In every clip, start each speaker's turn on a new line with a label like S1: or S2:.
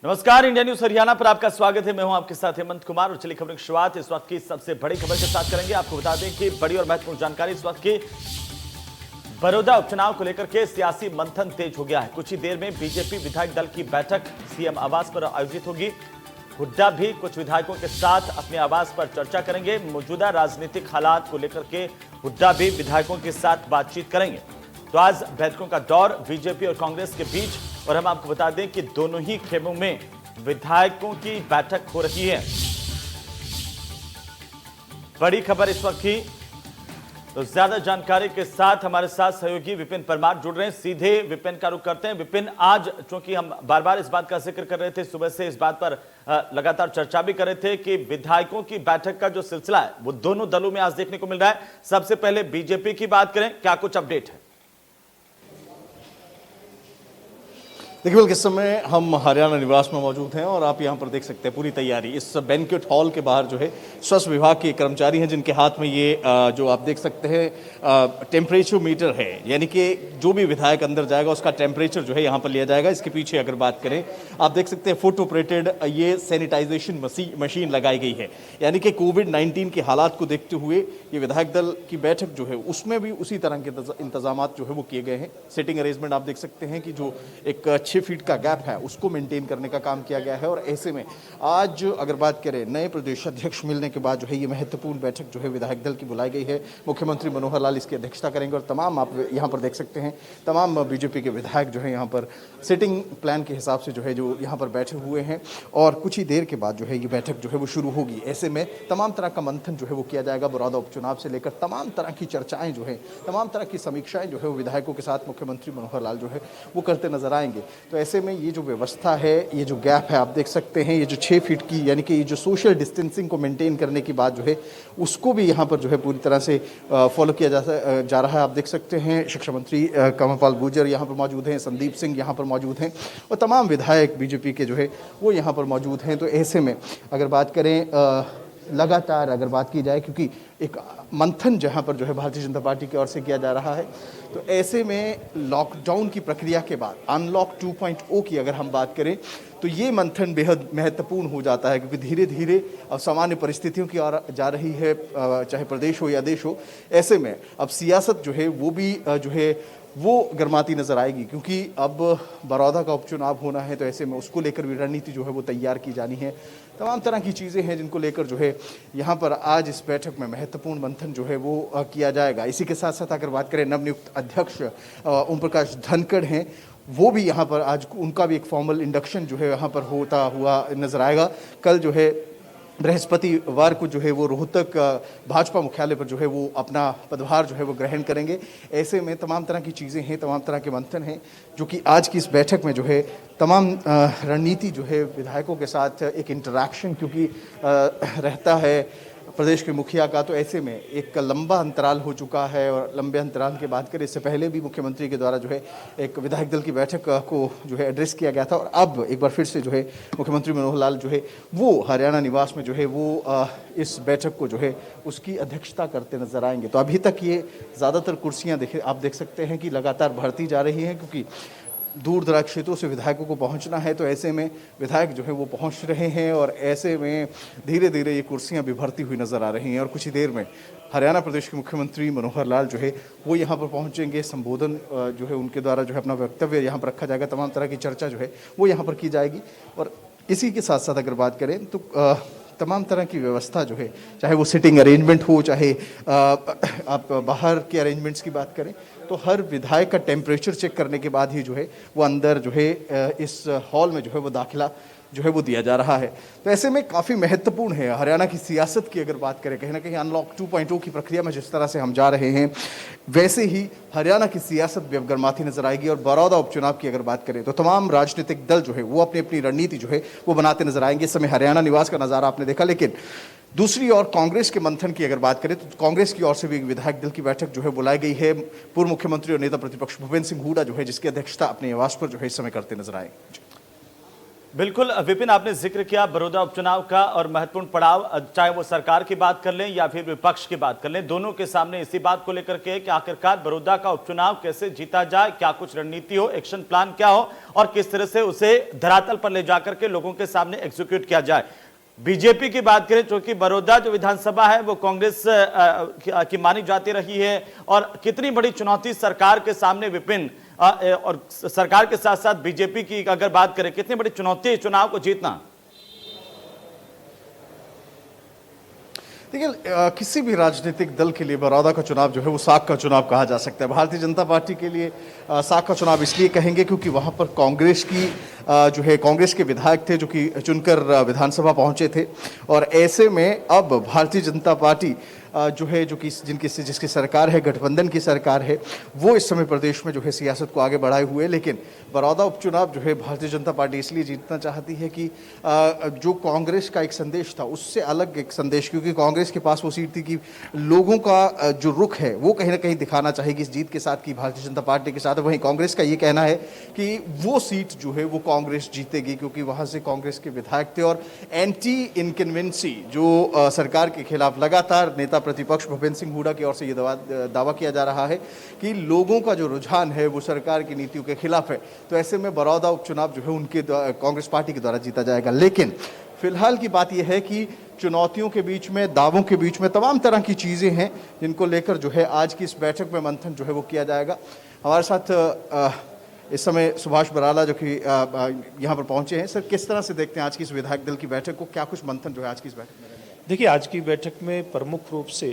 S1: नमस्कार, India news Haryana पर आपका स्वागत है। मैं हूं आपके साथ हेमंत कुमार और चलिए खबरों की शुरुआत इस वक्त की सबसे बड़ी खबर के साथ करेंगे। आपको बता दें कि बड़ी और महत्वपूर्ण जानकारी इस वक्त की बड़ौदा उपचुनाव को लेकर के सियासी मंथन तेज हो गया है। कुछ ही देर में बीजेपी विधायक दल की बैठक सीएम आवास पर आयोजित होगी। हुड्डा भी कुछ विधायकों के साथ अपने आवास पर चर्चा करेंगे। मौजूदा राजनीतिक हालात को लेकर के हुड्डा भी विधायकों के साथ बातचीत करेंगे। तो आज बैठकों का दौर बीजेपी और कांग्रेस के बीच, और हम आपको बता दें कि दोनों ही खेमों में विधायकों की बैठक हो रही है। बड़ी खबर इस वक्त की, तो ज्यादा जानकारी के साथ हमारे साथ सहयोगी विपिन परमार जुड़ रहे हैं। सीधे विपिन का रुख करते हैं। विपिन, आज चूंकि हम बार बार इस बात का जिक्र कर रहे थे, सुबह से इस बात पर लगातार चर्चा भी कर रहे थे कि विधायकों की बैठक का जो सिलसिला है वो दोनों दलों में आज देखने को मिल रहा है। सबसे पहले बीजेपी की बात करें, क्या कुछ अपडेट है?
S2: देखिए बिल्कुल, इस समय हम हरियाणा निवास में मौजूद हैं और आप यहां पर देख सकते हैं पूरी तैयारी। इस बैंक्वेट हॉल के बाहर जो है स्वास्थ्य विभाग के कर्मचारी हैं जिनके हाथ में ये जो आप देख सकते हैं टेम्परेचर मीटर है, यानी कि जो भी विधायक अंदर जाएगा उसका टेम्परेचर जो है यहाँ पर लिया जाएगा। इसके पीछे अगर बात करें, आप देख सकते हैं फुट ऑपरेटेड ये सैनिटाइजेशन मशीन लगाई गई है, यानी कि कोविड-19 के हालात को देखते हुए ये विधायक दल की बैठक जो है उसमें भी उसी तरह के इंतजाम जो है वो किए गए हैं। सिटिंग अरेंजमेंट आप देख सकते हैं कि जो एक 6 फीट का गैप है उसको मेंटेन करने का काम किया गया है। और ऐसे में आज अगर बात करें, नए प्रदेश अध्यक्ष मिलने के बाद जो है ये महत्वपूर्ण बैठक जो है विधायक दल की बुलाई गई है। मुख्यमंत्री मनोहर लाल इसकी अध्यक्षता करेंगे और तमाम, आप यहाँ पर देख सकते हैं, तमाम बीजेपी के विधायक जो है यहाँ पर सिटिंग प्लान के हिसाब से जो है जो यहाँ पर बैठे हुए हैं और कुछ ही देर के बाद जो है ये बैठक जो है वो शुरू होगी। ऐसे में तमाम तरह का मंथन जो है वो किया जाएगा। बड़ौदा उपचुनाव से लेकर तमाम तरह की चर्चाएं जो है, तमाम तरह की समीक्षाएं जो है वो विधायकों के साथ मुख्यमंत्री मनोहर लाल जो है वो करते नजर आएंगे। तो ऐसे में ये जो व्यवस्था है, ये जो गैप है, आप देख सकते हैं, ये जो 6 फीट की, यानी कि ये जो सोशल डिस्टेंसिंग को मेंटेन करने की बात जो है उसको भी यहाँ पर जो है पूरी तरह से फॉलो किया जा रहा है। आप देख सकते हैं शिक्षा मंत्री कमलपाल गुर्जर यहाँ पर मौजूद हैं, संदीप सिंह यहाँ पर मौजूद हैं और तमाम विधायक बीजेपी के जो है वो यहाँ पर मौजूद हैं। तो ऐसे में अगर बात करें, लगातार अगर बात की जाए, क्योंकि एक मंथन जहां पर जो है भारतीय जनता पार्टी की ओर से किया जा रहा है, तो ऐसे में लॉकडाउन की प्रक्रिया के बाद अनलॉक 2.0 की अगर हम बात करें तो ये मंथन बेहद महत्वपूर्ण हो जाता है, क्योंकि धीरे धीरे अब सामान्य परिस्थितियों की ओर जा रही है, चाहे प्रदेश हो या देश हो। ऐसे में अब सियासत जो है वो भी जो है वो गर्माती नजर आएगी, क्योंकि अब बड़ौदा का उपचुनाव होना है। तो ऐसे में उसको लेकर भी रणनीति जो है वो तैयार की जानी है। तमाम तरह की चीज़ें हैं जिनको लेकर जो है यहाँ पर आज इस बैठक में महत्वपूर्ण मंथन जो है वो किया जाएगा। इसी के साथ साथ अगर बात करें, नवनियुक्त अध्यक्ष ओम प्रकाश धनखड़ हैं, वो भी यहाँ पर आज उनका भी एक फॉर्मल इंडक्शन जो है यहाँ पर होता हुआ नजर आएगा। कल जो है बृहस्पतिवार को जो है वो रोहतक भाजपा मुख्यालय पर जो है वो अपना पदभार जो है वो ग्रहण करेंगे। ऐसे में तमाम तरह की चीज़ें हैं, तमाम तरह के मंथन हैं जो कि आज की इस बैठक में जो है तमाम रणनीति जो है विधायकों के साथ एक इंटरैक्शन, क्योंकि रहता है प्रदेश के मुखिया का, तो ऐसे में एक लंबा अंतराल हो चुका है। और लंबे अंतराल की बात करें, इससे पहले भी मुख्यमंत्री के द्वारा जो है एक विधायक दल की बैठक को जो है एड्रेस किया गया था और अब एक बार फिर से जो है मुख्यमंत्री मनोहर लाल जो है वो हरियाणा निवास में जो है वो इस बैठक को जो है उसकी अध्यक्षता करते नजर आएंगे। तो अभी तक ये ज़्यादातर कुर्सियाँ आप देख सकते हैं कि लगातार भरती जा रही हैं, क्योंकि दूर दराज क्षेत्रों से विधायकों को पहुंचना है। तो ऐसे में विधायक जो है वो पहुंच रहे हैं और ऐसे में धीरे धीरे ये कुर्सियां भी भरती हुई नज़र आ रही हैं। और कुछ ही देर में हरियाणा प्रदेश के मुख्यमंत्री मनोहर लाल जो है वो यहाँ पर पहुंचेंगे। संबोधन जो है उनके द्वारा जो है अपना वक्तव्य यहाँ पर रखा जाएगा। तमाम तरह की चर्चा जो है वो यहाँ पर की जाएगी। और इसी के साथ साथ अगर बात करें तो तमाम तरह की व्यवस्था जो है, चाहे वो सिटिंग अरेंजमेंट हो, चाहे आप बाहर के अरेंजमेंट्स की बात करें, तो हर विधायक का टेम्परेचर चेक करने के बाद ही जो है वो अंदर जो है इस हॉल में जो है वो दाखिला जो है वो दिया जा रहा है। तो ऐसे में काफ़ी महत्वपूर्ण है हरियाणा की सियासत की अगर बात करें, कहीं ना कहीं अनलॉक 2.0 की प्रक्रिया में जिस तरह से हम जा रहे हैं वैसे ही हरियाणा की सियासत भी अब गर्माती नजर आएगी। और बड़ौदा उपचुनाव की अगर बात करें तो तमाम राजनीतिक दल जो है वो अपनी अपनी रणनीति जो है वो बनाते नजर आएंगे। इस समय हरियाणा निवास का नज़ारा आपने देखा, लेकिन दूसरी ओर कांग्रेस के मंथन की अगर बात करें तो कांग्रेस की ओर से भी विधायक दल की बैठक जो है बुलाई गई है। पूर्व मुख्यमंत्री और नेता प्रतिपक्ष भूपेंद्र सिंह हुड्डा जो है जिसकी अध्यक्षता अपने आवास पर जो है इस समय करते नजर आए।
S1: बिल्कुल विपिन, आपने जिक्र किया बड़ौदा उपचुनाव का और महत्वपूर्ण पड़ाव, चाहे वो सरकार की बात कर लें या फिर विपक्ष की बात कर लें, दोनों के सामने इसी बात को लेकर के कि आखिरकार बड़ौदा का उपचुनाव कैसे जीता जाए, क्या कुछ रणनीति हो, एक्शन प्लान क्या हो और किस तरह से उसे धरातल पर ले जाकर के लोगों के सामने एग्जीक्यूट किया जाए। बीजेपी की बात करें, क्योंकि बड़ौदा जो विधानसभा है वो कांग्रेस की मानी जाती रही है और कितनी बड़ी चुनौती सरकार के सामने विपिन, और सरकार के साथ साथ बीजेपी की अगर बात करें, कितनी बड़ी चुनौती है चुनाव को जीतना।
S2: देखिए, किसी भी राजनीतिक दल के लिए बड़ौदा का चुनाव जो है वो साख का चुनाव कहा जा सकता है। भारतीय जनता पार्टी के लिए साख का चुनाव इसलिए कहेंगे क्योंकि वहाँ पर कांग्रेस की जो है कांग्रेस के विधायक थे जो कि चुनकर विधानसभा पहुँचे थे, और ऐसे में अब भारतीय जनता पार्टी जो है जो कि जिसकी सरकार है, गठबंधन की सरकार है, वो इस समय प्रदेश में जो है सियासत को आगे बढ़ाए हुए। लेकिन बड़ौदा उपचुनाव जो है भारतीय जनता पार्टी इसलिए जीतना चाहती है कि जो कांग्रेस का एक संदेश था उससे अलग एक संदेश, क्योंकि कांग्रेस के पास वो सीट थी कि लोगों का जो रुख है वो कहीं ना कहीं दिखाना चाहिए कि इस जीत के साथ कि भारतीय जनता पार्टी के साथ। वहीं कांग्रेस का ये कहना है कि वो सीट जो है वो कांग्रेस जीतेगी, क्योंकि वहाँ से कांग्रेस के विधायक थे और एंटी इनकन्वेंसी जो सरकार के खिलाफ लगातार नेता प्रतिपक्ष भूपेंद्र सिंह हुड्डा की ओर से ये दावा किया जा रहा है कि लोगों का जो रुझान है वो सरकार की नीतियों के खिलाफ है। तो ऐसे में बड़ौदा उपचुनाव जो है उनके कांग्रेस पार्टी के द्वारा जीता जाएगा। लेकिन फिलहाल की बात यह है कि चुनौतियों के बीच में, दावों के बीच में तमाम तरह की चीज़ें हैं जिनको लेकर जो है आज की इस बैठक में मंथन जो है वो किया जाएगा। हमारे साथ इस समय सुभाष बराला जो कि यहाँ पर पहुँचे हैं। सर, किस तरह से देखते हैं आज की इस विधायक दल की बैठक को, क्या कुछ मंथन जो है आज की इस बैठक में?
S3: देखिए, आज की बैठक में प्रमुख रूप से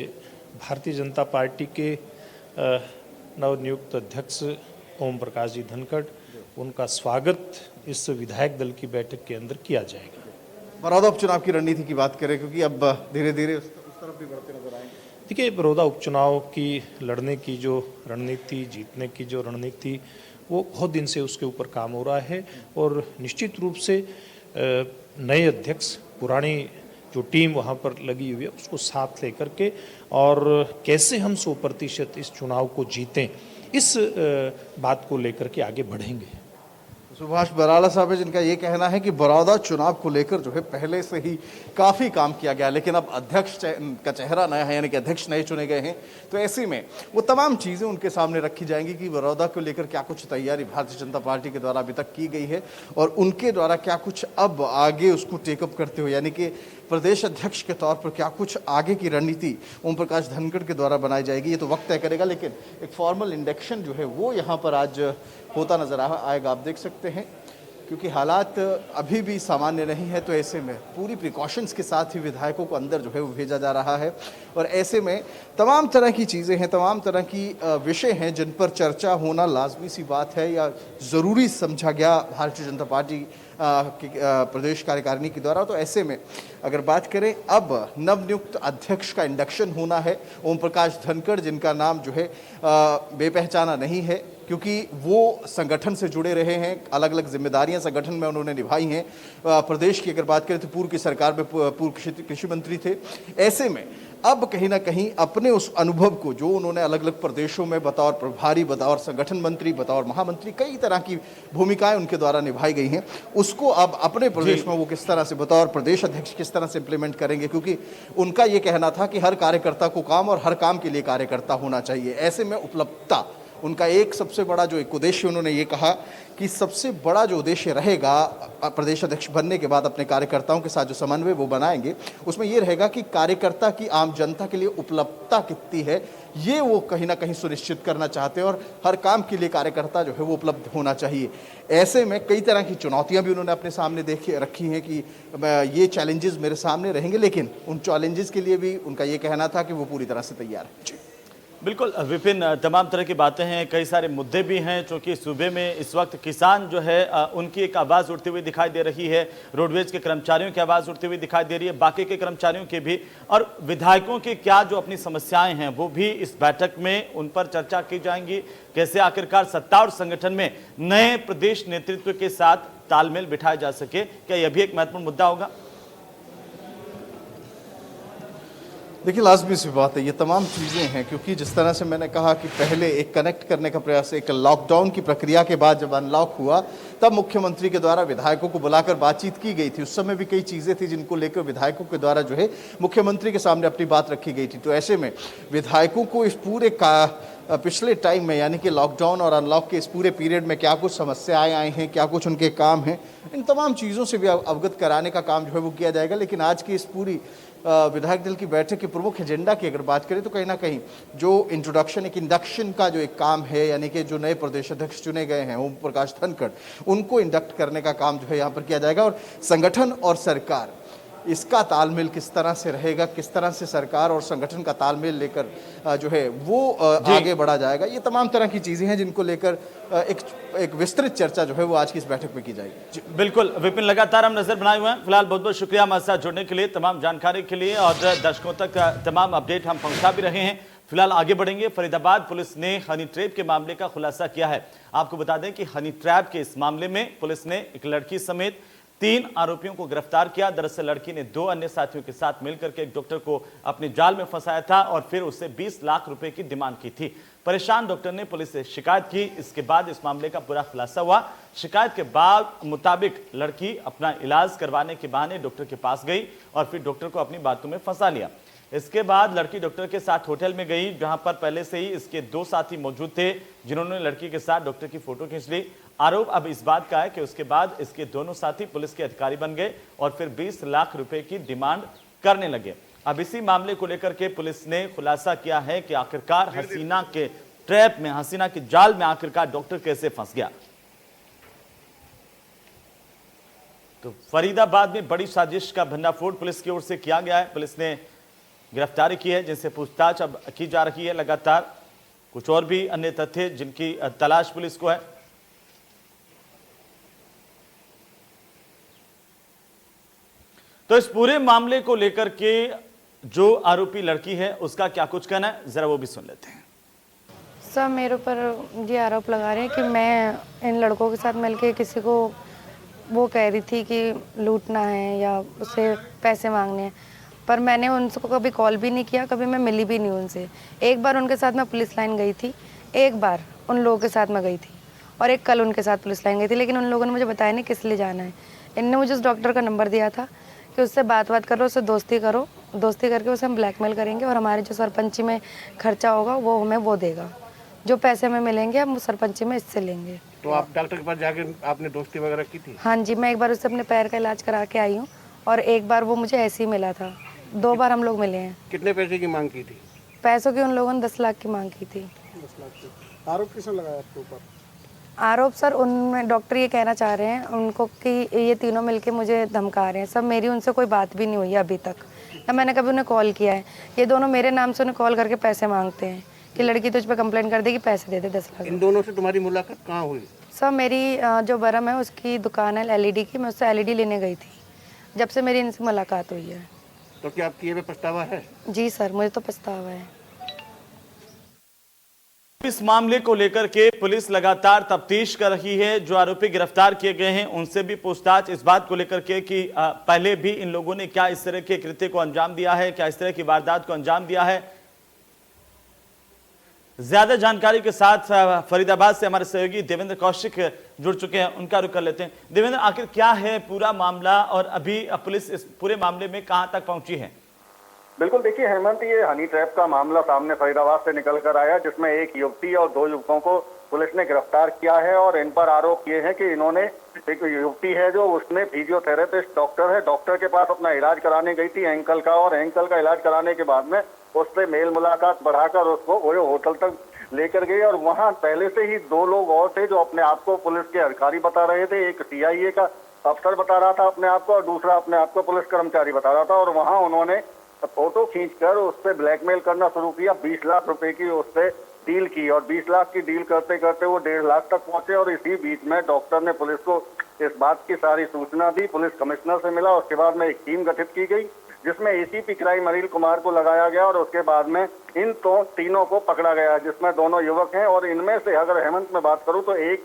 S3: भारतीय जनता पार्टी के नवनियुक्त अध्यक्ष ओम प्रकाश जी धनखड़, उनका स्वागत इस विधायक दल की बैठक के अंदर किया जाएगा।
S2: बड़ौदा उपचुनाव की रणनीति की बात करें, क्योंकि अब धीरे धीरे उस तरफ भी बढ़ते नजर आएंगे।
S3: देखिए, बड़ौदा उपचुनाव की लड़ने की जो रणनीति, जीतने की जो रणनीति, वो बहुत दिन से उसके ऊपर काम हो रहा है और निश्चित रूप से नए अध्यक्ष, पुरानी जो टीम वहाँ पर लगी हुई है उसको साथ लेकर के और कैसे हम 100% इस चुनाव को जीतें, इस बात को लेकर के आगे बढ़ेंगे।
S2: सुभाष बराला साहब है जिनका ये कहना है कि बड़ौदा चुनाव को लेकर जो है पहले से ही काफ़ी काम किया गया, लेकिन अब अध्यक्ष का चेहरा नया है, यानी कि अध्यक्ष नए चुने गए हैं। तो ऐसे में वो तमाम चीज़ें उनके सामने रखी जाएंगी कि बड़ौदा को लेकर क्या कुछ तैयारी भारतीय जनता पार्टी के द्वारा अभी तक की गई है और उनके द्वारा क्या कुछ अब आगे उसको टेकअप करते हुए, यानी कि प्रदेश अध्यक्ष के तौर पर क्या कुछ आगे की रणनीति ओम प्रकाश धनखड़ के द्वारा बनाई जाएगी, ये तो वक्त तय करेगा। लेकिन एक फॉर्मल इंडक्शन जो है वो यहाँ पर आज होता नजर आएगा, आप देख सकते हैं, क्योंकि हालात अभी भी सामान्य नहीं है। तो ऐसे में पूरी प्रिकॉशंस के साथ ही विधायकों को अंदर जो है वो भेजा जा रहा है और ऐसे में तमाम तरह की चीज़ें हैं, तमाम तरह की विषय हैं जिन पर चर्चा होना लाजमी सी बात है या ज़रूरी समझा गया भारतीय जनता पार्टी प्रदेश कार्यकारिणी के द्वारा। तो ऐसे में अगर बात करें, अब नवनियुक्त अध्यक्ष का इंडक्शन होना है। ओम प्रकाश धनखड़, जिनका नाम जो है बेपहचाना नहीं है, क्योंकि वो संगठन से जुड़े रहे हैं, अलग अलग जिम्मेदारियां संगठन में उन्होंने निभाई हैं। प्रदेश की अगर बात करें तो पूर्व की सरकार में पूर्व कृषि मंत्री थे। ऐसे में अब कहीं ना कहीं अपने उस अनुभव को जो उन्होंने अलग अलग प्रदेशों में बतौर प्रभारी, बतौर संगठन मंत्री, बतौर महामंत्री, कई तरह की भूमिकाएं उनके द्वारा निभाई गई हैं, उसको अब अपने प्रदेश में वो किस तरह से बतौर प्रदेश अध्यक्ष किस तरह से इम्प्लीमेंट करेंगे, क्योंकि उनका ये कहना था कि हर कार्यकर्ता को काम और हर काम के लिए कार्यकर्ता होना चाहिए। ऐसे में उपलब्धता उनका एक सबसे बड़ा जो एक उद्देश्य, उन्होंने ये कहा कि सबसे बड़ा जो उद्देश्य रहेगा प्रदेश अध्यक्ष बनने के बाद अपने कार्यकर्ताओं के साथ जो समन्वय वो बनाएंगे, उसमें ये रहेगा कि कार्यकर्ता की, आम जनता के लिए उपलब्धता कितनी है, ये वो कहीं ना कहीं सुनिश्चित करना चाहते हैं और हर काम के लिए कार्यकर्ता जो है वो उपलब्ध होना चाहिए। ऐसे में कई तरह की चुनौतियां भी उन्होंने अपने सामने रखी हैं कि ये चैलेंजेस मेरे सामने रहेंगे, लेकिन उन चैलेंजेस के लिए भी उनका ये कहना था कि वो पूरी तरह से तैयार है।
S1: बिल्कुल विपिन, तमाम तरह की बातें हैं, कई सारे मुद्दे भी हैं, क्योंकि सूबे में इस वक्त किसान जो है उनकी एक आवाज़ उठती हुई दिखाई दे रही है, रोडवेज के कर्मचारियों की आवाज़ उठती हुई दिखाई दे रही है, बाकी के कर्मचारियों की भी, और विधायकों की क्या जो अपनी समस्याएं हैं वो भी इस बैठक में उन पर चर्चा की जाएंगी। कैसे आखिरकार सत्ता और संगठन में नए प्रदेश नेतृत्व के साथ तालमेल बिठाया जा सके, क्या यह भी एक महत्वपूर्ण मुद्दा होगा?
S2: देखिए लाजमी सी बात है, ये तमाम चीज़ें हैं क्योंकि जिस तरह से मैंने कहा कि पहले एक कनेक्ट करने का प्रयास, एक लॉकडाउन की प्रक्रिया के बाद जब अनलॉक हुआ तब मुख्यमंत्री के द्वारा विधायकों को बुलाकर बातचीत की गई थी। उस समय भी कई चीज़ें थी जिनको लेकर विधायकों के द्वारा जो है मुख्यमंत्री के सामने अपनी बात रखी गई थी। तो ऐसे में विधायकों को इस पूरे पिछले टाइम में यानी कि लॉकडाउन और अनलॉक के इस पूरे पीरियड में क्या कुछ समस्याएं आई हैं, क्या कुछ उनके काम हैं, इन तमाम चीज़ों से भी अवगत कराने का काम जो है वो किया जाएगा। लेकिन आज की इस पूरी विधायक दल की बैठक के प्रमुख एजेंडा की अगर बात करें तो कहीं ना कहीं जो इंट्रोडक्शन, एक इंडक्शन का जो एक काम है, यानी कि जो नए प्रदेश अध्यक्ष चुने गए हैं ओम प्रकाश धनखड़, उनको इंडक्ट करने का काम जो है यहाँ पर किया जाएगा। और संगठन और सरकार, इसका तालमेल किस तरह से रहेगा, किस तरह से सरकार और संगठन का तालमेल लेकर जो है वो आगे बढ़ा जाएगा, ये तमाम तरह की चीज़ें हैं जिनको लेकर एक विस्तृत चर्चा जो है वो आज की इस बैठक में की जाएगी।
S1: बिल्कुल विपिन, लगातार हम नजर बनाए हुए हैं। फिलहाल बहुत बहुत शुक्रिया हमारे साथ जुड़ने के लिए, तमाम जानकारी के लिए, और दर्शकों तक तमाम अपडेट हम पहुंचा भी रहे हैं। फिलहाल आगे बढ़ेंगे। फरीदाबाद पुलिस ने हनी ट्रैप के मामले का खुलासा किया है। आपको बता दें कि हनी ट्रैप के इस मामले में पुलिस ने एक लड़की समेत 3 आरोपियों को गिरफ्तार किया। दरअसल लड़की ने 2 अन्य साथियों के साथ मिलकर के एक डॉक्टर को अपने जाल में फंसाया था और फिर उससे 20 लाख रुपए की डिमांड की थी। परेशान डॉक्टर ने पुलिस से शिकायत की। इसके बाद इस मामले का पूरा खुलासा हुआ। शिकायत के बाद मुताबिक लड़की अपना इलाज करवाने के बहाने डॉक्टर के पास गई और फिर डॉक्टर को अपनी बातों में फंसा लिया। इसके बाद लड़की डॉक्टर के साथ होटल में गई, जहां पर पहले से ही इसके 2 साथी मौजूद थे जिन्होंने लड़की के साथ डॉक्टर की फोटो खींच ली। आरोप अब इस बात का है कि उसके बाद इसके दोनों साथी पुलिस के अधिकारी बन गए और फिर 20 लाख रुपए की डिमांड करने लगे। अब इसी मामले को लेकर के पुलिस ने खुलासा किया है कि आखिरकार हसीना के ट्रैप में, हसीना के जाल में आखिरकार डॉक्टर कैसे फंस गया। तो फरीदाबाद में बड़ी साजिश का भंडाफोड़ पुलिस की ओर से किया गया है। पुलिस ने गिरफ्तारी की है, जिनसे पूछताछ अब की जा रही है लगातार। कुछ और भी अन्य तथ्य जिनकी तलाश पुलिस को है। तो इस पूरे मामले को लेकर के जो आरोपी लड़की है उसका क्या कुछ कहना है, जरा वो भी सुन लेते हैं।
S4: सर मेरे ऊपर ये आरोप लगा रहे हैं कि मैं इन लड़कों के साथ मिलके किसी को वो कह रही थी कि लूटना है या उससे पैसे मांगने हैं, पर मैंने उनको कभी कॉल भी नहीं किया, कभी मैं मिली भी नहीं उनसे। एक बार उनके साथ मैं पुलिस लाइन गई थी, एक बार उन लोगों के साथ मैं गई थी और एक कल उनके साथ पुलिस लाइन गई थी, लेकिन उन लोगों ने मुझे बताया नहीं किस लिए जाना है। इनने मुझे उस डॉक्टर का नंबर दिया था कि उससे बात करो, उससे दोस्ती करो, दोस्ती करके उसे हम ब्लैकमेल करेंगे और हमारे जो सरपंची में खर्चा होगा वो हमें वो देगा, जो पैसे हमें मिलेंगे हम सरपंची में इससे लेंगे।
S5: तो आप डॉक्टर के पास जाके आपने दोस्ती वगैरह की थी?
S4: हाँ जी, मैं एक बार उससे अपने पैर का इलाज करा के आई हूँ और एक बार वो मुझे ऐसे ही मिला था। 2 बार हम लोग मिले हैं।
S5: कितने पैसे की मांग की थी?
S4: पैसों की उन लोगों ने 10 लाख की मांग की थी।
S5: 10 लाख की। आरोप किसने लगाया आपके ऊपर?
S4: आरोप सर उनमें डॉक्टर ये कहना चाह रहे हैं उनको कि ये तीनों मिलके मुझे धमका रहे हैं। सब मेरी उनसे कोई बात भी नहीं हुई है अभी तक, या मैंने कभी उन्हें कॉल किया है। ये दोनों मेरे नाम से उन्हें कॉल करके पैसे मांगते हैं कि लड़की तुझ पे कंप्लेंट कर देगी, पैसे दे दे 10 लाख।
S5: इन दोनों से तुम्हारी मुलाकात कहाँ हुई?
S4: सर मेरी जो बरम है उसकी दुकान है LED की, मैं उससे LED लेने गई थी, जब से मेरी इनसे मुलाकात हुई है।
S5: तो क्या आपकी ये पे पछतावा है?
S4: जी सर, मुझे तो पछतावा है।
S1: इस मामले को लेकर के पुलिस लगातार तफ्तीश कर रही है। जो आरोपी गिरफ्तार किए गए हैं उनसे भी पूछताछ इस बात को लेकर के कि पहले भी इन लोगों ने क्या इस तरह के कृत्य को अंजाम दिया है, क्या इस तरह की वारदात को अंजाम दिया है। ज्यादा जानकारी के साथ फरीदाबाद से हमारे सहयोगी देवेंद्र कौशिक जुड़ चुके हैं, उनका रुख कर लेते हैं। देवेंद्र, आखिर क्या है पूरा मामला और अभी पुलिस इस पूरे मामले में कहां तक पहुंची है?
S6: बिल्कुल, देखिए हेमंत, ये हनी ट्रैप का मामला सामने फरीदाबाद से निकल कर आया, जिसमें एक युवती और 2 युवकों को पुलिस ने गिरफ्तार किया है और इन पर आरोप ये है कि इन्होंने, एक युवती है जो उसने फिजियोथेरेपिस्ट डॉक्टर है, डॉक्टर के पास अपना इलाज कराने गई थी एंकल का, और एंकल का इलाज कराने के बाद में उससे मेल मुलाकात बढ़ाकर उसको वो होटल तक लेकर गई और वहां पहले से ही 2 लोग और थे जो अपने आप को पुलिस के अधिकारी बता रहे थे। एक CIA का अफसर बता रहा था अपने आप को और दूसरा अपने आप को पुलिस कर्मचारी बता रहा था, और वहां उन्होंने फोटो खींचकर उससे ब्लैकमेल करना शुरू किया। 20 लाख रुपए की उससे डील की और 20 लाख की डील करते करते वो 1.5 लाख तक पहुंचे। और इसी बीच में डॉक्टर ने पुलिस को इस बात की सारी सूचना दी, पुलिस कमिश्नर से मिला। उसके बाद में एक टीम गठित की गई जिसमें ACP क्राइम अनिल कुमार को लगाया गया और उसके बाद में इन तीनों को पकड़ा गया, जिसमें दोनों युवक हैं। और इनमें से अगर हेमंत में बात करूं तो एक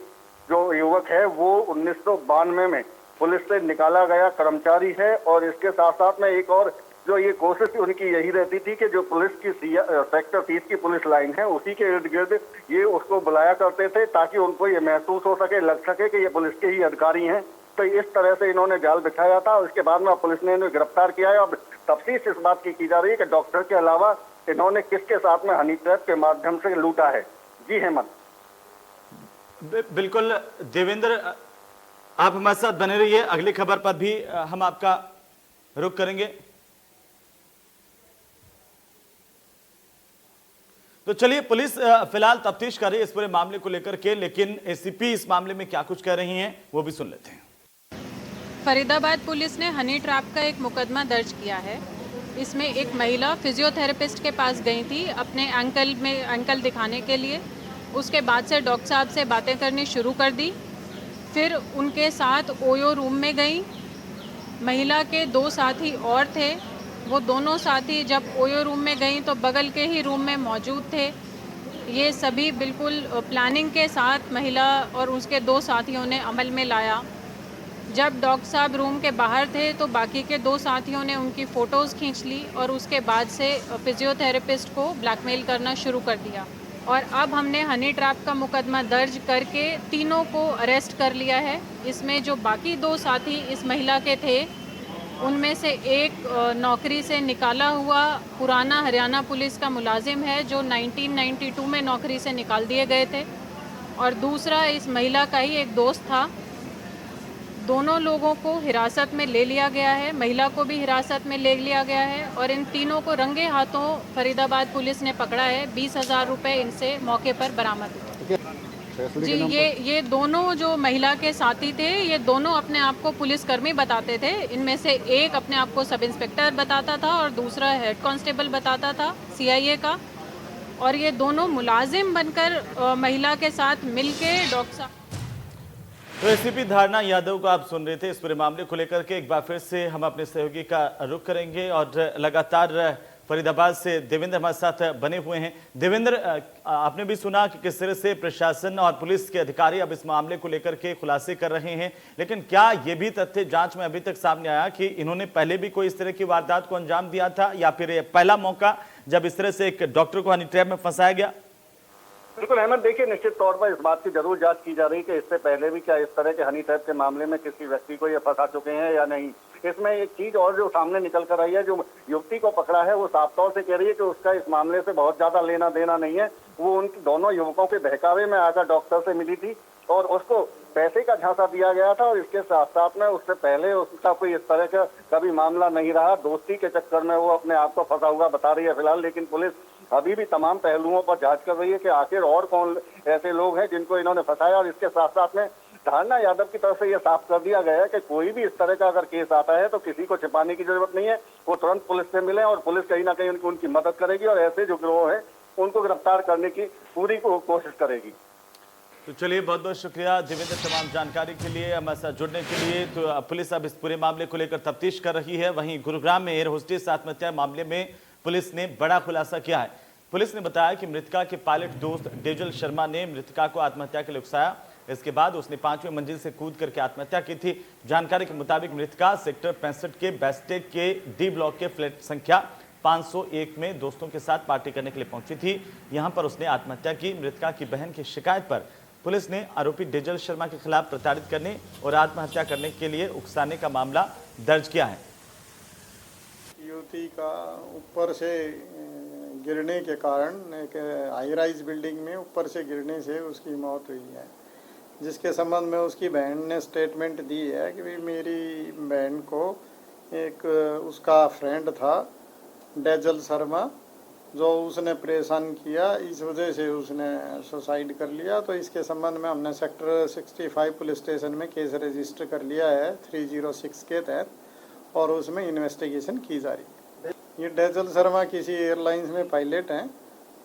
S6: जो युवक है वो 1992 में पुलिस से निकाला गया कर्मचारी है और इसके साथ साथ में एक और जो ये कोशिश उनकी यही रहती थी कि जो पुलिस की सेक्टर 30 की पुलिस लाइन है उसी के इर्द गिर्द ये उसको बुलाया करते थे, ताकि उनको ये महसूस हो सके, लग सके कि ये पुलिस के ही अधिकारी हैं। तो इस तरह से इन्होंने जाल बिछाया था। उसके बाद में पुलिस ने इन्हें गिरफ्तार किया है। अब तफ्तीश इस बात की जा रही है कि डॉक्टर के अलावा इन्होंने किसके साथ में हनी ट्रैप के माध्यम से लूटा है। जी हेमंत।
S1: बिल्कुल देवेंद्र, आप हमारे साथ बने रहिए, अगली खबर पर भी हम आपका रुख करेंगे। तो चलिए, पुलिस फिलहाल तफ्तीश कर रही है इस पूरे मामले को लेकर के, लेकिन एसीपी इस मामले में क्या कुछ कह रही हैं वो भी सुन लेते हैं।
S7: फरीदाबाद पुलिस ने हनी ट्रैप का एक मुकदमा दर्ज किया है। इसमें एक महिला फिजियोथेरेपिस्ट के पास गई थी अपने एंकल दिखाने के लिए। उसके बाद से डॉक्टर साहब से बातें करनी शुरू कर दी। फिर उनके साथ ओयो रूम में गई। महिला के 2 साथी और थे। वो दोनों साथी जब ओयो रूम में गई तो बगल के ही रूम में मौजूद थे। ये सभी बिल्कुल प्लानिंग के साथ महिला और उसके 2 साथियों ने अमल में लाया। जब डॉक्टर साहब रूम के बाहर थे तो बाकी के 2 साथियों ने उनकी फ़ोटोज़ खींच ली और उसके बाद से फिजियोथेरेपिस्ट को ब्लैकमेल करना शुरू कर दिया। और अब हमने हनी ट्रैप का मुकदमा दर्ज करके तीनों को अरेस्ट कर लिया है। इसमें जो बाकी 2 साथी इस महिला के थे, उनमें से एक नौकरी से निकाला हुआ पुराना हरियाणा पुलिस का मुलाजिम है जो 1992 में नौकरी से निकाल दिए गए थे, और दूसरा इस महिला का ही एक दोस्त था। दोनों लोगों को हिरासत में ले लिया गया है, महिला को भी हिरासत में ले लिया गया है, और इन तीनों को रंगे हाथों फरीदाबाद पुलिस ने पकड़ा है। 20,000 रुपये इनसे मौके पर बरामद हुए। जी, ये दोनों जो महिला के साथी थे, ये दोनों अपने आप को पुलिसकर्मी बताते थे। इनमें से एक अपने आप को सब इंस्पेक्टर बताता था और दूसरा हेड कांस्टेबल बताता था CIA का, और ये दोनों मुलाजिम बनकर महिला के साथ मिलके डॉक्टर साहब।
S1: तो एसीपी धारणा यादव को आप सुन रहे थे इस पूरे मामले को लेकर के। एक बार फिर से हम अपने सहयोगी का रुख करेंगे और लगातार फरीदाबाद से देवेंद्र हमारे साथ बने हुए हैं। देवेंद्र, आपने भी सुना कि किस तरह से प्रशासन और पुलिस के अधिकारी अब इस मामले को लेकर के खुलासे कर रहे हैं, लेकिन क्या ये भी तथ्य जांच में अभी तक सामने आया कि इन्होंने पहले भी कोई इस तरह की वारदात को अंजाम दिया था, या फिर ये पहला मौका जब इस तरह से एक डॉक्टर को हनी ट्रैप में फंसाया गया?
S6: बिल्कुल अहमद, देखिए निश्चित तौर पर इस बात की जरूर जांच की जा रही है कि इससे पहले भी क्या इस तरह के हनी ट्रैप के मामले में किसी व्यक्ति को ये फंसा चुके हैं या नहीं। इसमें एक चीज और जो सामने निकल कर आई है, जो युवती को पकड़ा है वो साफ तौर से कह रही है कि उसका इस मामले से बहुत ज्यादा लेना देना नहीं है। वो उन दोनों युवकों के बहकावे में आकर डॉक्टर से मिली थी और उसको पैसे का झांसा दिया गया था, और इसके साथ साथ में उससे पहले उसका कोई इस तरह का कभी मामला नहीं रहा। दोस्ती के चक्कर में वो अपने आप को फंसा हुआ बता रही है फिलहाल, लेकिन पुलिस अभी भी तमाम पहलुओं पर जांच कर रही है कि आखिर और कौन ऐसे लोग हैं जिनको इन्होंने फंसाया। और इसके साथ साथ में धारणा यादव की तरफ से यह साफ कर दिया गया है कि कोई भी इस तरह का अगर केस आता है तो किसी को छिपाने की जरूरत नहीं है, वो तुरंत पुलिस से मिले और पुलिस कहीं ना कहीं उनकी मदद करेगी और ऐसे जो गिरोह है उनको गिरफ्तार करने की पूरी कोशिश करेगी।
S1: तो चलिए, बहुत बहुत शुक्रिया देवेंद्र तमाम जानकारी के लिए, हमारे साथ जुड़ने के लिए। तो पुलिस अब इस पूरे मामले को लेकर तफ्तीश कर रही है। वहीं गुरुग्राम में एयर होस्टेस आत्महत्या मामले में पुलिस ने बड़ा खुलासा किया है। पुलिस ने बताया कि मृतका के पायलट दोस्त डेजल शर्मा ने मृतका को आत्महत्या के लिए उकसाया। इसके बाद उसने 5वीं मंजिल से कूद करके आत्महत्या की थी। जानकारी के मुताबिक मृतका सेक्टर 65 के बेस्टेक के डी ब्लॉक के फ्लैट संख्या 501 में दोस्तों के साथ पार्टी करने के लिए पहुंची थी। यहां पर उसने आत्महत्या की। मृतका की बहन की शिकायत पर पुलिस ने आरोपी डेजल शर्मा के खिलाफ प्रताड़ित करने और आत्महत्या करने के लिए उकसाने का मामला दर्ज किया है।
S8: युवती का ऊपर से गिरने के कारण एक हाई राइज बिल्डिंग में ऊपर से गिरने से उसकी मौत हुई है, जिसके संबंध में उसकी बहन ने स्टेटमेंट दी है कि भाई मेरी बहन को एक उसका फ्रेंड था डेजल शर्मा, जो उसने परेशान किया, इस वजह से उसने सुसाइड कर लिया। तो इसके संबंध में हमने सेक्टर 65 पुलिस स्टेशन में केस रजिस्टर कर लिया है 306 के तहत, और उसमें इन्वेस्टिगेशन की जा रही है। ये डेजल शर्मा किसी एयरलाइंस में पायलट हैं,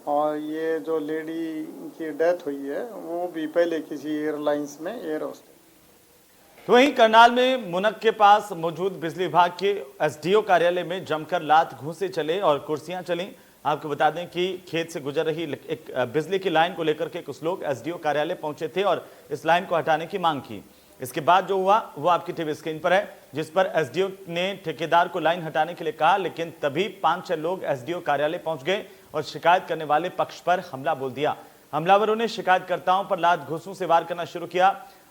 S8: और ये जो लेडी की डेथ हुई है वो भी पहले किसी एयरलाइंस में एयर होस्टेस।
S1: तो वहीं करनाल में मुनक के पास मौजूद बिजली विभाग के SDO कार्यालय में जमकर लात घूंसे चले और कुर्सियां चली। आपको बता दें कि खेत से गुजर रही एक बिजली की लाइन को लेकर के कुछ लोग SDO कार्यालय पहुंचे थे और इस लाइन को हटाने की मांग की। इसके बाद जो हुआ वो आपकी टीवी स्क्रीन पर है। जिस पर एसडीओ ने ठेकेदार को लाइन हटाने के लिए कहा, लेकिन तभी 5-6 लोग एसडीओ कार्यालय पहुंच गए और शिकायत करने वाले पक्ष पर हमला बोल दिया। हमलावरों ने शिकायतकर्ताओं पर लात घूंसों से वार करना शुरू किया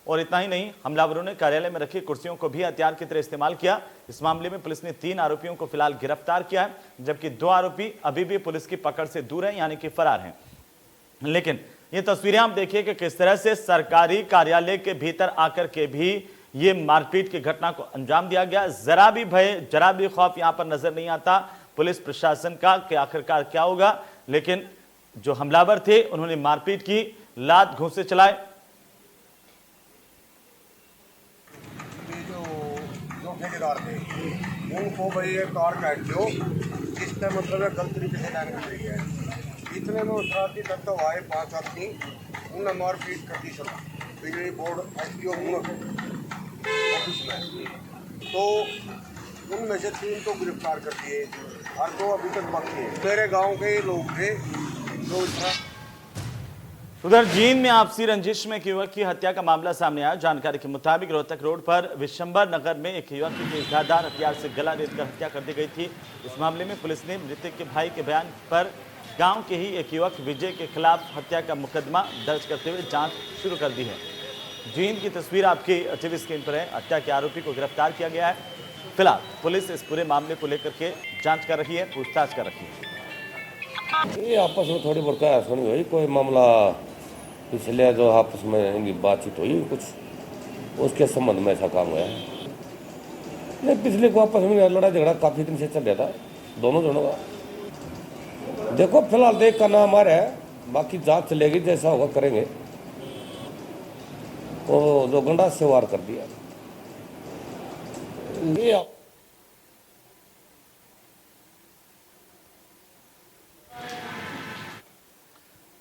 S1: और इतना ही नहीं, हमलावरों ने कार्यालय में रखी कुर्सियों को भी हथियार की तरह इस्तेमाल किया। इस मामले में पुलिस ने 3 आरोपियों को फिलहाल गिरफ्तार किया है, जबकि 2 आरोपी अभी भी पुलिस की पकड़ से दूर हैं, यानी कि फरार हैं। लेकिन ये तस्वीरें आप देखिए कि किस तरह से सरकारी कार्यालय के भीतर आकर के भी ये मारपीट की घटना को अंजाम दिया गया। जरा भी भय, जरा भी खौफ यहां पर नजर नहीं आता पुलिस प्रशासन का कि आखिरकार क्या होगा। लेकिन जो हमलावर थे उन्होंने मारपीट की, लात घूंसे चलाए।
S9: जो ठेकेदार थे उनको भाई ये कार काट दो, इसका मतलब है गलत तरीके से लाइन कर रही है। इतने में शरारती तत्व आए 5 आदमी, उन्हें मारपीट कर दी सब बिजली बोर्ड एसडीओ ऑफिस में। तो उनमें से 3 को गिरफ्तार कर दिए और 2 अभी तक बाकी हैं। मेरे गांव के ही लोग थे जो
S1: उधर जींद में आपसी रंजिश में एक युवक की हत्या का मामला सामने आया। जानकारी के मुताबिक रोहतक रोड पर विशंबर नगर में एक युवक की धारदार हथियार से गला रेतकर हत्या कर दी गई थी। इस मामले में पुलिस ने मृतक के भाई के बयान पर गांव के ही एक युवक विजय के खिलाफ हत्या का मुकदमा दर्ज करते हुए जांच शुरू कर दी है। जींद की तस्वीर आपकी टीवी स्क्रीन पर है। हत्या के आरोपी को गिरफ्तार किया गया है। फिलहाल पुलिस इस पूरे मामले को लेकर के जांच कर रही है, पूछताछ कर रही है।
S10: ये आपस में थोड़ी बहुत सुनी हुई, कोई मामला पिछले जो आपस में इनकी बातचीत हुई कुछ, उसके संबंध में ऐसा काम हुआ नहीं। पिछले को आपस में लड़ाई झगड़ा काफी दिन से चल रहा था दोनों जनों का। देखो फिलहाल देख का नाम आ रहा है, बाकी जांच चलेगी, जैसा होगा करेंगे। वो जो गंडा से वार कर दिया ये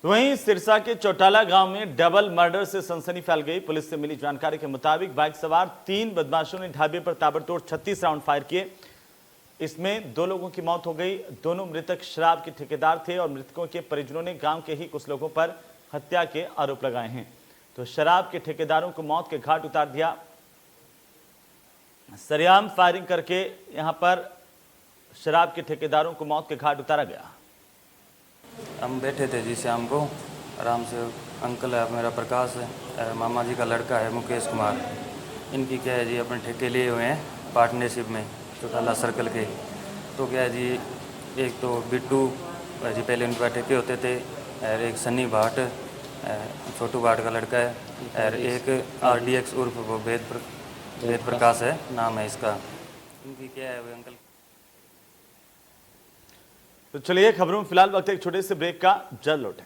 S1: वहीं सिरसा के चौटाला गांव में डबल मर्डर से सनसनी फैल गई। पुलिस से मिली जानकारी के मुताबिक बाइक सवार 3 बदमाशों ने ढाबे पर ताबड़तोड़ 36 राउंड फायर किए। इसमें 2 लोगों की मौत हो गई। दोनों मृतक शराब के ठेकेदार थे और मृतकों के परिजनों ने गांव के ही कुछ लोगों पर हत्या के आरोप लगाए हैं। तो शराब के ठेकेदारों को मौत के घाट उतार दिया। सरेआम फायरिंग करके यहां पर शराब के ठेकेदारों को मौत के घाट उतारा गया।
S11: हम बैठे थे जी शाम को आराम से। अंकल है मेरा प्रकाश है, मामा जी का लड़का है मुकेश कुमार। इनकी क्या है जी अपने ठेके लिए हुए हैं पार्टनरशिप में चौटाला सर्कल के। तो क्या है जी, एक तो बिट्टू जी पहले उनके पास ठेके होते थे, और एक सन्नी भाट छोटू भाट का लड़का है, और एक RDX उर्फ वेद प्रकाश है नाम है इसका। इनकी क्या है वो अंकल।
S1: तो चलिए खबरों में फिलहाल वक्त एक छोटे से ब्रेक का, जल्द लौटें।